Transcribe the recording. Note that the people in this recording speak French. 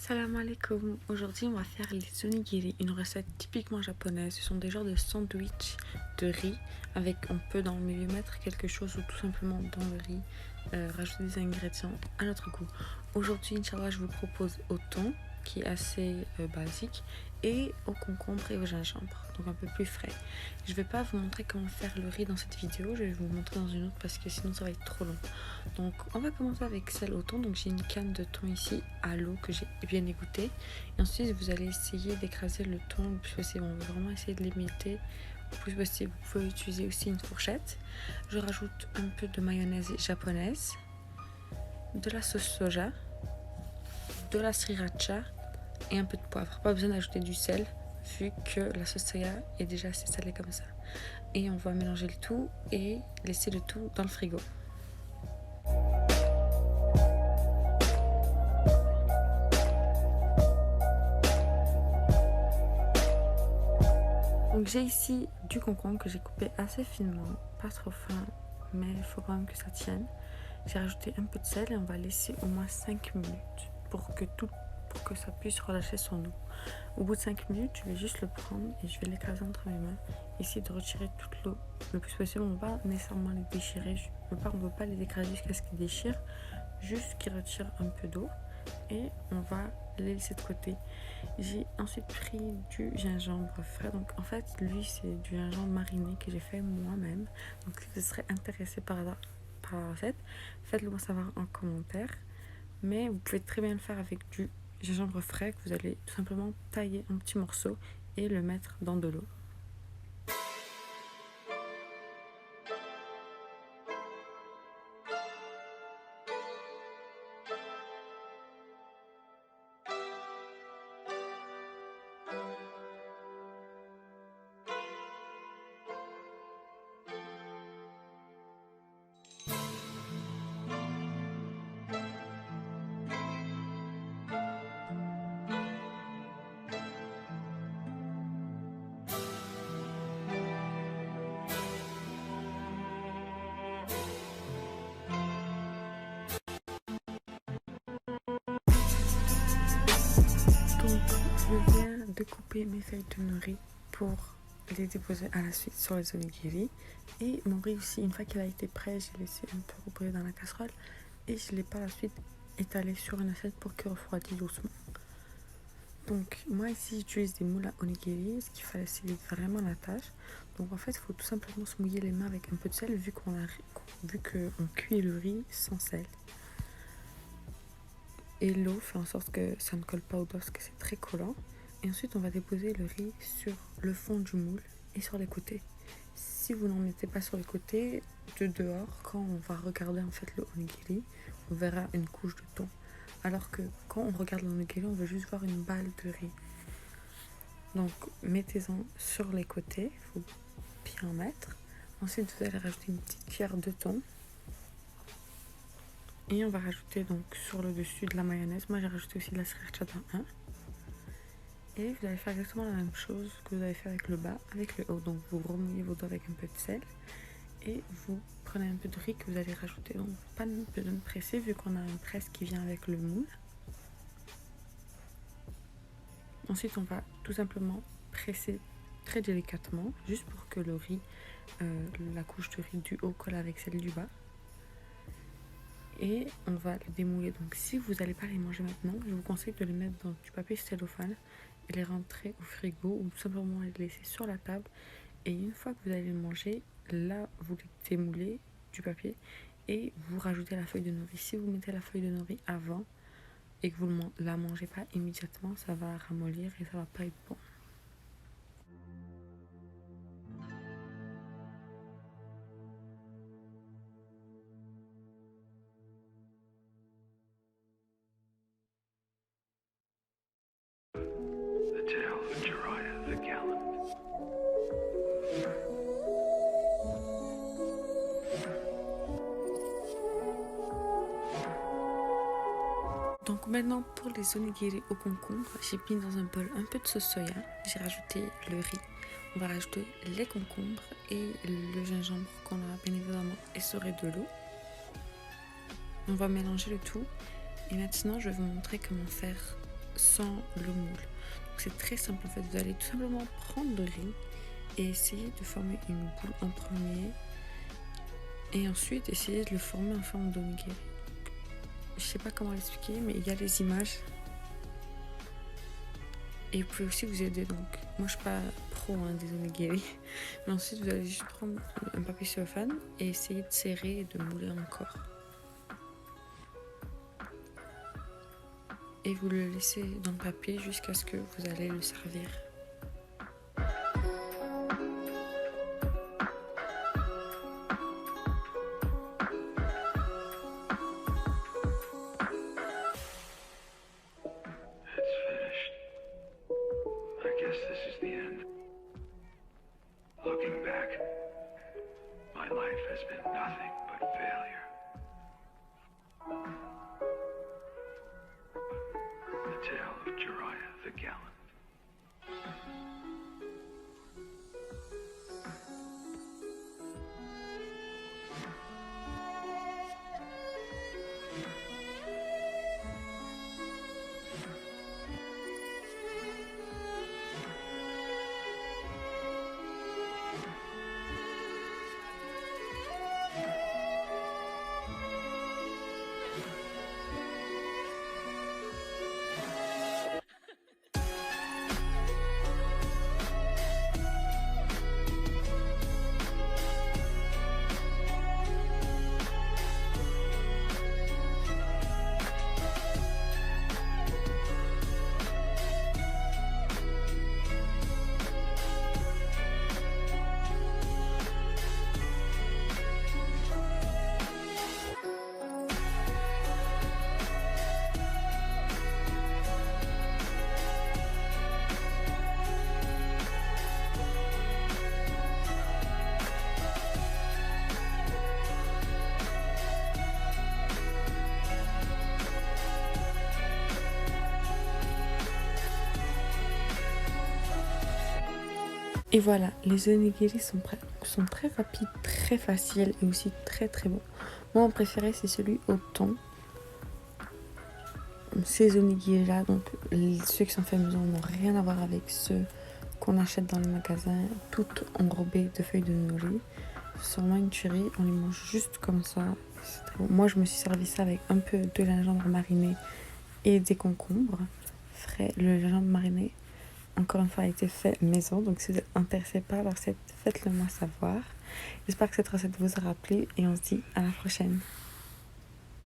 Salam alaikum. Aujourd'hui, on va faire les onigiri, une recette typiquement japonaise. Ce sont des genres de sandwich de riz avec, on peut dans le milieu mettre quelque chose ou tout simplement dans le riz rajouter des ingrédients à notre goût. Aujourd'hui, Inch'Allah, je vous propose au thon qui est assez basique et au concombre et au gingembre, donc un peu plus frais. Je ne vais pas vous montrer comment faire le riz dans cette vidéo, je vais vous montrer dans une autre parce que sinon ça va être trop long. Donc on va commencer avec celle au thon. Donc j'ai une canne de thon ici à l'eau que j'ai bien égouttée. Et ensuite vous allez essayer d'écraser le thon le plus possible. On va vraiment essayer de l'émietter le plus possible. Vous pouvez utiliser aussi une fourchette. Je rajoute un peu de mayonnaise japonaise, de la sauce soja, de la sriracha et un peu de poivre. Pas besoin d'ajouter du sel vu que la sauce soja est déjà assez salée comme ça. Et on va mélanger le tout et laisser le tout dans le frigo. Donc j'ai ici du concombre que j'ai coupé assez finement, pas trop fin, mais il faut quand même que ça tienne. J'ai rajouté un peu de sel et on va laisser au moins 5 minutes pour que ça puisse relâcher son eau. Au bout de 5 minutes, je vais juste le prendre et je vais l'écraser entre mes mains. Essayer de retirer toute l'eau le plus possible. On ne va pas nécessairement les déchirer, on ne veut pas les écraser jusqu'à ce qu'ils déchirent, juste qu'ils retirent un peu d'eau. Et on va les laisser de côté. J'ai ensuite pris du gingembre frais. Donc en fait, lui, c'est du gingembre mariné que j'ai fait moi-même. Donc si vous serez intéressé par la recette, faites-le moi savoir en commentaire. Mais vous pouvez très bien le faire avec du gingembre frais que vous allez tout simplement tailler en petits morceaux et le mettre dans de l'eau. Donc je viens de couper mes feuilles de nori pour les déposer à la suite sur les onigiri. Et mon riz aussi, une fois qu'il a été prêt, j'ai laissé un peu reposer dans la casserole et je l'ai par la suite étalé sur une assiette pour qu'il refroidisse doucement. Donc moi ici j'utilise des moules à onigiri, ce qui facilite vraiment la tâche. Donc en fait il faut tout simplement se mouiller les mains avec un peu de sel vu qu'on cuit le riz sans sel. Et l'eau fait en sorte que ça ne colle pas au dos parce que c'est très collant. Et ensuite on va déposer le riz sur le fond du moule et sur les côtés. Si vous n'en mettez pas sur les côtés, de dehors, quand on va regarder en fait le onigiri, on verra une couche de thon. Alors que quand on regarde l'onigiri, on veut juste voir une balle de riz. Donc mettez-en sur les côtés, il faut bien en mettre. Ensuite vous allez rajouter une petite cuillère de thon. Et on va rajouter donc sur le dessus de la mayonnaise. Moi j'ai rajouté aussi de la sriracha dans un. Et vous allez faire exactement la même chose que vous avez fait avec le bas, avec le haut. Donc vous remouillez vos doigts avec un peu de sel. Et vous prenez un peu de riz que vous allez rajouter. Donc pas besoin de presser vu qu'on a une presse qui vient avec le moule. Ensuite on va tout simplement presser très délicatement, juste pour que le riz, la couche de riz du haut colle avec celle du bas. Et on va le démouler. Donc si vous n'allez pas les manger maintenant, je vous conseille de les mettre dans du papier cellophane et les rentrer au frigo ou tout simplement les laisser sur la table. Et une fois que vous allez les manger, là vous les démoulez du papier et vous rajoutez la feuille de nori. Si vous mettez la feuille de nori avant et que vous ne la mangez pas immédiatement, ça va ramollir et ça va pas être bon. Donc maintenant pour les onigiri au concombre, j'ai mis dans un bol un peu de sauce soya, j'ai rajouté le riz, on va rajouter les concombres et le gingembre qu'on a bien évidemment essoré de l'eau. On va mélanger le tout et maintenant je vais vous montrer comment faire sans le moule. Donc c'est très simple en fait. Vous allez tout simplement prendre le riz et essayer de former une boule en premier. Et ensuite, essayer de le former en forme d'onigiri. Je sais pas comment l'expliquer, mais il y a les images. Et vous pouvez aussi vous aider. Donc, moi, je suis pas pro des onigiri. Mais ensuite, vous allez juste prendre un papier cellophane et essayer de serrer et de mouler encore. Et vous le laissez dans le papier jusqu'à ce que vous allez le servir. Looking back, my life has been nothing but failure. The tale of Jiraiya the Gallant. Et voilà, les onigiri sont prêts. Sont très rapides, très faciles et aussi très très bons. Moi, mon préféré, c'est celui au thon. Ces onigiri-là, donc ceux qui sont faits maison, n'ont rien à voir avec ceux qu'on achète dans les magasins, tout enrobés de feuilles de nori. C'est vraiment une tuerie, on les mange juste comme ça. C'est très bon. Moi, je me suis servi ça avec un peu de gingembre mariné et des concombres frais. Le gingembre mariné, encore une fois, a été fait maison. Donc, si vous êtes intéressé par la recette, faites-le moi savoir. J'espère que cette recette vous aura plu et on se dit à la prochaine.